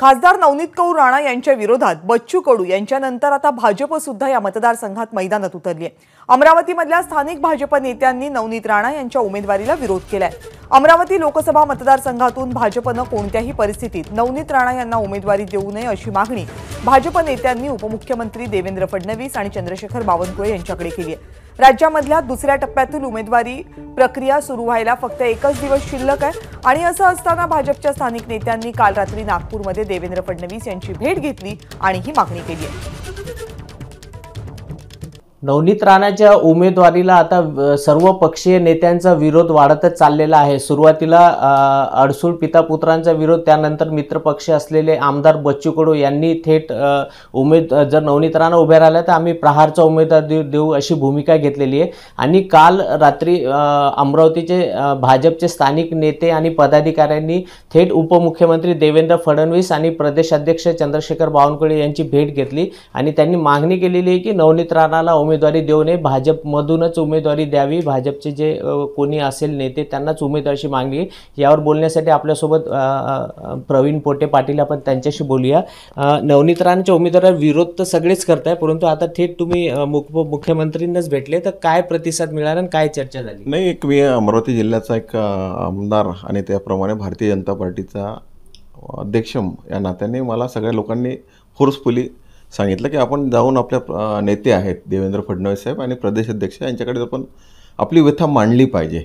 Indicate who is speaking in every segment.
Speaker 1: खासदार नवनीत कौर राणा यांच्या विरोधात बच्चू कडू यांच्यानंतर आता भाजप सुद्धा या मतदारसंघात मैदानात उतरली आहे। अमरावतीमधल्या स्थानिक भाजप नेत्यांनी नवनीत राणा यांच्या उमेदवारीला विरोध केलाय। अमरावती लोकसभा मतदारसंघातून भाजपने कोणत्याही परिस्थितीत नवनीत राणा यांना उमेदवारी देऊ नये अशी मागणी भाजप नेत्यांनी उपमुख्यमंत्री देवेंद्र फडणवीस आणि चंद्रशेखर बावनकुळे यांच्याकडे केली आहे। राज्यामधल्या दुसऱ्या टप्प्यातील उमेदवारी प्रक्रिया सुरू व्हायला फक्त एकच दिवस शिल्लक आहे आणि असं असताना भाजपच्या स्थानिक नेत्यांनी काल रात्री नागपूरमध्ये देवेंद्र फडणवीस यांची भेट घेतली आणि ही मागणी केली आहे।
Speaker 2: नवनीत राणाच्या उमेदवारीला आता सर्व पक्षीय नेत्यांचा विरोध वाढतच चाललेला आहे। सुरुवातीला अडसूळ पिता पुत्रांचा विरोध, त्यानंतर मित्रपक्ष असलेले आमदार बच्चू कडू यांनी थेट जर नवनीत राणा उभे राहिला तर आम्ही प्रहारचा उमेदवार देऊ अशी भूमिका घेतलेली आहे। आणि काल रात्री अमरावतीचे भाजपचे स्थानिक नेते आणि पदाधिकाऱ्यांनी थेट उपमुख्यमंत्री देवेंद्र फडणवीस आणि प्रदेशाध्यक्ष चंद्रशेखर बावनकुळे यांची भेट घेतली आणि त्यांनी मागणी केलेली आहे की नवनीत राणाला उमेदवारी देऊ नये, भाजपमधूनच उमेदवारी द्यावी, भाजपचे जे कोणी असेल नेते त्यांनाच उमेदवारीची मागणी। यावर बोलण्यासाठी आपल्यासोबत प्रवीण पोटे पाटील, आपण त्यांच्याशी बोलूया। नवनीत राणाच्या उमेदवाराला विरोध तर सगळेच करताय, परंतु आता थेट तुम्ही मुख्यमंत्रींनाच भेटले तर काय प्रतिसाद मिळाला आणि काय चर्चा झाली?
Speaker 3: नाही, एक मी अमरावती जिल्ह्याचा एक आमदार आणि त्याप्रमाणे भारतीय जनता पार्टीचा अध्यक्ष या नात्याने मला सगळ्या लोकांनी फोर्सफुली सांगितलं की आपण जाऊन आपल्या नेते आहेत देवेंद्र फडणवीस साहेब आणि प्रदेश अध्यक्ष यांच्याकडे आपण आपली व्यथा मांडली पाहिजे।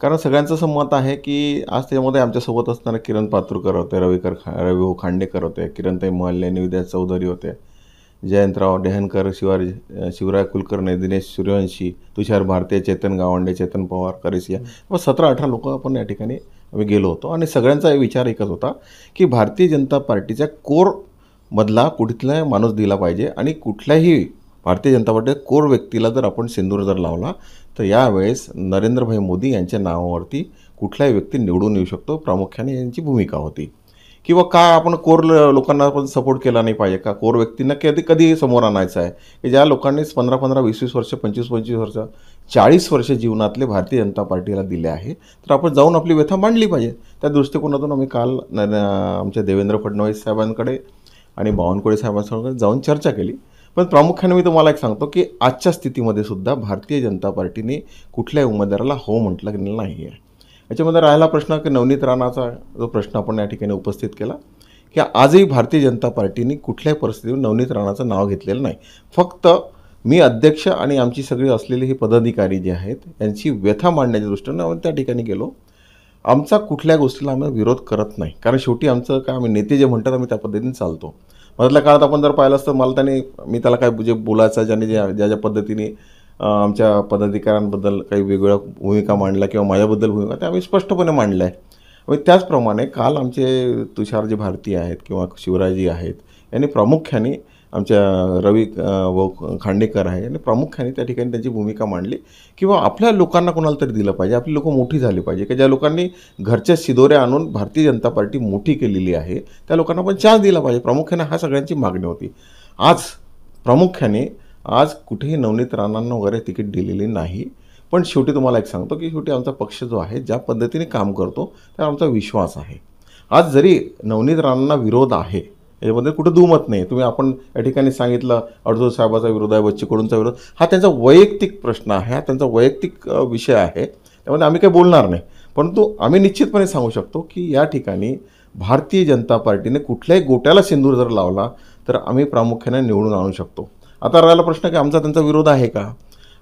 Speaker 3: कारण सगळ्यांचं असं मत आहे की आज त्यामध्ये आमच्यासोबत असताना किरण पात्रुकर होते, रवी खांडेकर होते, किरणताई महल्ले, निविद्या चौधरी होते, जयंतराव डेहनकर, शिवराय कुलकर्णी, दिनेश सूर्यवंशी, तुषार भारतीय, चेतन गावंडे, चेतन पवार, करेसिया, 17-18 लोक आपण या ठिकाणी आम्ही गेलो होतो। आणि सगळ्यांचा विचार एकच होता की भारतीय जनता पार्टीच्या कोर मधला कुठलाही माणूस दिला पाहिजे आणि कुठल्याही भारतीय जनता पार्टीच्या कोर व्यक्तीला जर आपण सिंदूर जर लावला तर यावेळेस नरेंद्रभाई मोदी यांच्या नावावरती कुठलाही व्यक्ती निवडून येऊ शकतो, प्रामुख्याने यांची भूमिका होती। किंवा का आपण कोर लोकांना आपण सपोर्ट केला नाही पाहिजे का? कोर व्यक्तींना कधी समोर आणायचं आहे की ज्या लोकांनी 15-15, 20-20 वर्ष, 25-25 वर्ष, 40 वर्ष जीवनातले भारतीय जनता पार्टीला दिले आहे, तर आपण जाऊन आपली व्यथा मांडली पाहिजे। त्या दृष्टिकोनातून आम्ही काल आमच्या देवेंद्र फडणवीस साहेबांकडे आणि बावनकुळे साहेबांसोबत जाऊन चर्चा केली। पण प्रामुख्याने मी तुम्हाला एक सांगतो की आजच्या स्थितीमध्ये सुद्धा भारतीय जनता पार्टीने कुठल्याही उमेदवाराला हो म्हटलं गेलेलं नाही आहे। याच्यामध्ये राहिला प्रश्न की नवनीत राणाचा जो प्रश्न आपण या ठिकाणी उपस्थित केला की आजही भारतीय जनता पार्टीने कुठल्याही परिस्थितीवर नवनीत राणाचं नाव घेतलेलं नाही। फक्त मी अध्यक्ष आणि आमची सगळी असलेली ही पदाधिकारी जे आहेत यांची व्यथा मांडण्याच्या दृष्टीने आम्ही त्या ठिकाणी गेलो। आमचा कुठल्या गोष्टीला आम्ही विरोध करत नाही, कारण शेवटी आमचं काय, आम्ही नेते जे म्हणतात आम्ही त्या पद्धतीने चालतो। मधल्या काळात आपण जर पाहिलं असतं मला मी त्याला काय जे बोलायचं, ज्याने ज्या पद्धतीने आमच्या पदाधिकाऱ्यांबद्दल काही वेगवेगळ्या भूमिका मांडल्या किंवा माझ्याबद्दल भूमिका त्या आम्ही स्पष्टपणे मांडल्या आहे। आणि त्याचप्रमाणे काल आमचे तुषारजी भारती आहेत किंवा शिवरायजी आहेत यांनी प्रामुख्याने आमच्या रवी खांडेकर आहे यांनी प्रामुख्याने त्या ठिकाणी त्यांची भूमिका मांडली किंवा आपल्या लोकांना कोणाला तरी दिलं पाहिजे, आपली लोकं मोठी झाली पाहिजे की ज्या लोकांनी घरच्या शिदोऱ्या आणून भारतीय जनता पार्टी मोठी केलेली आहे त्या लोकांना पण चान्स दिला पाहिजे। प्रामुख्याने हा सगळ्यांची मागणी होती। आज कुठेही नवनीत राणांना वगैरे तिकीट दिलेली नाही, पण शेवटी तुम्हाला एक सांगतो की शेवटी आमचा पक्ष जो आहे ज्या पद्धतीने काम करतो त्यावर आमचा विश्वास आहे। आज जरी नवनीत राणांना विरोध आहे, यामध्ये कुठं दुमत नाही। आपण या ठिकाणी सांगितलं अडसूळ साहेबाचा विरोध आहे, बच्चू कडूंचा विरोध, हा त्यांचा वैयक्तिक प्रश्न आहे, हा त्यांचा वैयक्तिक विषय आहे, त्यामध्ये आम्ही काही बोलणार नाही। परंतु आम्ही निश्चितपणे सांगू शकतो की या ठिकाणी भारतीय जनता पार्टीने कुठल्याही गोट्याला सिंदूर जर लावला तर आम्ही प्रामुख्याने निवडून आणू शकतो। आता राहिला प्रश्न की आमचा त्यांचा विरोध आहे का?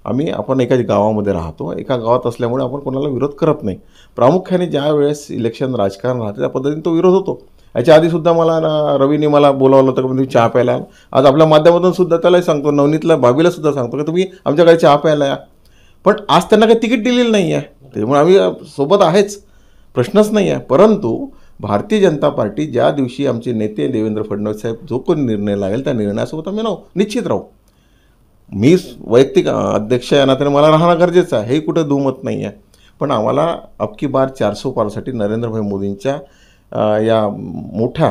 Speaker 3: आपण एका गावामध्ये राहतो, एका गावात असल्यामुळे आपण कोणाला विरोध करत नाही। प्रामुख्याने ज्या वेळेस इलेक्शन राजकारण राहते त्या पद्धतीने तो विरोध होतो। याच्या आधीसुद्धा मला रवीने मला बोलावलं होतं की तुम्ही चहा प्यायला, आज आपल्या माध्यमातून सुद्धा त्यालाही सांगतो, नवनीतला भाभीला सुद्धा सांगतो की तुम्ही आमच्याकडे चहा प्यायला या, पण आज त्यांना काही तिकीट दिलेलं नाही आहे, त्यामुळे आम्ही सोबत आहेच, प्रश्नच नाही आहे। परंतु भारतीय जनता पार्टी ज्या दिवशी आमचे नेते देवेंद्र फडणवीस साहेब जो कोणी निर्णय लागेल त्या निर्णयासोबत आम्ही निश्चित राहू। मी वैयक्तिक अध्यक्ष या नात्याने मला राहणं गरजेचं आहे, हे कुठं दुमत नाही आहे, पण आम्हाला अबकी बार 400 पारसाठी नरेंद्रभाई मोदींच्या या मोठ्या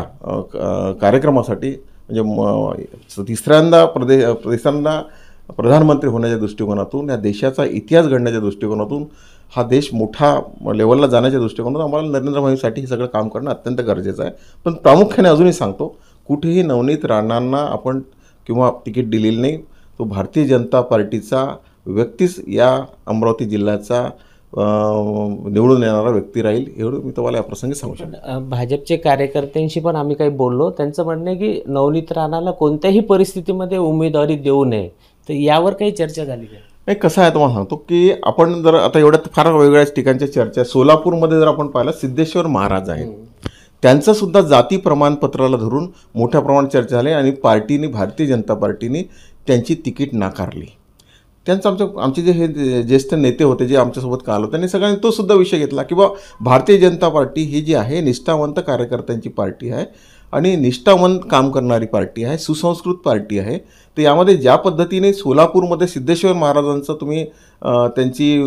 Speaker 3: कार्यक्रमासाठी म्हणजे तिसऱ्यांदा प्रधानमंत्री होण्याच्या दृष्टिकोनातून, या देशाचा इतिहास घडण्याच्या दृष्टिकोनातून हा देश मोठा लेवलला जाण्याच्या दृष्टिकोनातून आम्हाला नरेंद्र मोदींसाठी हे सगळं काम करणं अत्यंत गरजेचं आहे. पण प्रामुख्याने अजूनही सांगतो, कुठेही नवनीत राणांना आपण किंवा तिकीट दिलेलं नाही. तो भारतीय जनता पार्टीचा व्यक्तीच या अमरावती जिल्ह्याचा निवडून येणारा व्यक्ती राहील, एवढं मी तुम्हाला या प्रसंगी सांगू शकतो.
Speaker 2: भाजपचे कार्यकर्त्यांशी पण आम्ही काही बोललो. त्यांचं म्हणणं आहे की नवनीत राणाला कोणत्याही परिस्थितीमध्ये उमेदवारी देऊ नये. तर यावर काही चर्चा झाली का?
Speaker 3: नाही, कसं आहे तुम्हाला सांगतो की आपण जर आता एवढ्यात फार वेगवेगळ्या ठिकाणच्या चर्चा, सोलापूरमध्ये जर आपण पाहिलं, सिद्धेश्वर महाराज आहेत, त्यांचं सुद्धा जाती प्रमाणपत्राला धरून मोठ्या प्रमाणात चर्चा झाली आणि पार्टीने, भारतीय जनता पार्टीने त्यांची तिकीट नाकारली. त्यांचं आमचे जे हे ज्येष्ठ नेते होते जे आमच्यासोबत काल होते, त्यांनी सगळ्यांनी तो सुद्धा विषय घेतला की बा भारतीय जनता पार्टी ही जी आहे निष्ठावंत कार्यकर्त्यांची पार्टी आहे आणि निष्ठावंत काम करणारी पार्टी आहे, सुसंस्कृत पार्टी आहे. तर यामध्ये ज्या पद्धतीने सोलापूरमध्ये सिद्धेश्वर महाराजांचं तुम्ही त्यांची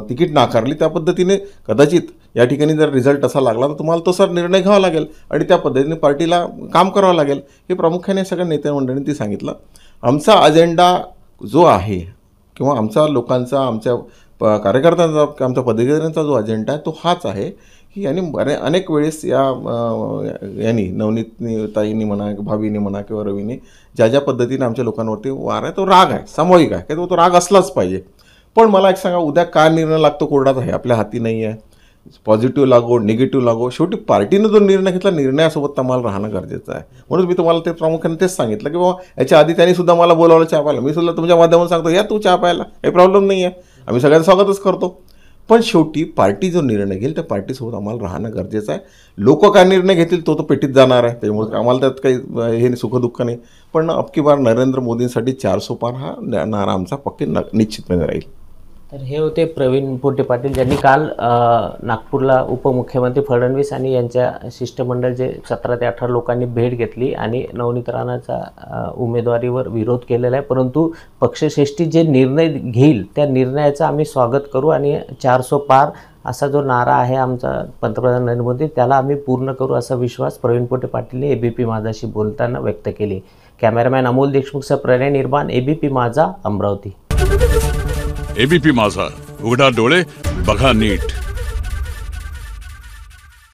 Speaker 3: तिकीट नाकारली, त्या पद्धतीने कदाचित या ठिकाणी जर रिझल्ट असा लागला तर तुम्हाला तसा निर्णय घ्यावा लागेल आणि त्या पद्धतीने पार्टीला काम करावं लागेल. हे प्रामुख्याने सगळ्या नेत्या मंडळींनी ते सांगितलं. आमचा अजेंडा जो आहे किंवा आमचा लोकांचा, आमच्या कार्यकर्त्यांचा, आमच्या पदाधिकाऱ्यांचा जो अजेंडा आहे तो हाच आहे की यांनी अनेक वेळेस यांनी नवनीत ताईंनी म्हणा, भावीनी म्हणा किंवा रवीने ज्या पद्धतीने आमच्या लोकांवरती वार आहे, तो राग आहे, सामूहिक आहे, तो राग असलाच पाहिजे. पण मला एक सांगा, उद्या काय निर्णय लागतो कोर्टाचा हे आपल्या हाती नाही आहे. पॉझिटिव्ह लागो, निगेटिव्ह लागो, शेवटी पार्टीनं जो निर्णय घेतला, निर्णयासोबत आम्हाला राहणं गरजेचं आहे. म्हणून मी तुम्हाला ते प्रामुख्याने तेच सांगितलं की बाबा याच्या आधी त्यांनी सुद्धा मला बोलावलं चहा प्यायला. मी सुद्धा तुमच्या माध्यमातून सांगतो, या तू चहा प्यायला, काही प्रॉब्लेम नाही आहे, आम्ही सगळ्यांचं स्वागतच करतो. पण शेवटी पार्टी जो निर्णय घेईल त्या पार्टीसोबत आम्हाला राहणं गरजेचं आहे. लोक काय निर्णय घेतील तो पेटीत जाणार आहे, त्यामुळे आम्हाला त्यात काही हे सुखदुःख नाही. पण अबकी बार नरेंद्र मोदींसाठी 400 पार हा नारा आमचा पक्के निश्चितपणे राहील.
Speaker 2: तर हे होते प्रवीण पोटे पाटील, ज्यांनी काल नागपूरला उपमुख्यमंत्री फडणवीस आणि यांच्या शिष्टमंडळ जे 17 ते 18 लोकांनी भेट घेतली आणि नवनीत राणाचा उमेदवारीवर विरोध केलेला आहे. परंतु पक्षश्रेष्ठी जे निर्णय घेईल त्या निर्णयाचं आम्ही स्वागत करू आणि 400 पार असा जो नारा आहे आमचा पंतप्रधान नरेंद्र मोदी, त्याला आम्ही पूर्ण करू असा विश्वास प्रवीण पोटे पाटीलने ABP माझाशी बोलताना व्यक्त केली. कॅमेरामॅन अमोल देशमुखसह प्रणय निर्माण, ABP माझा, अमरावती.
Speaker 4: ABP माझा, उघडा डोळे बघा नीट.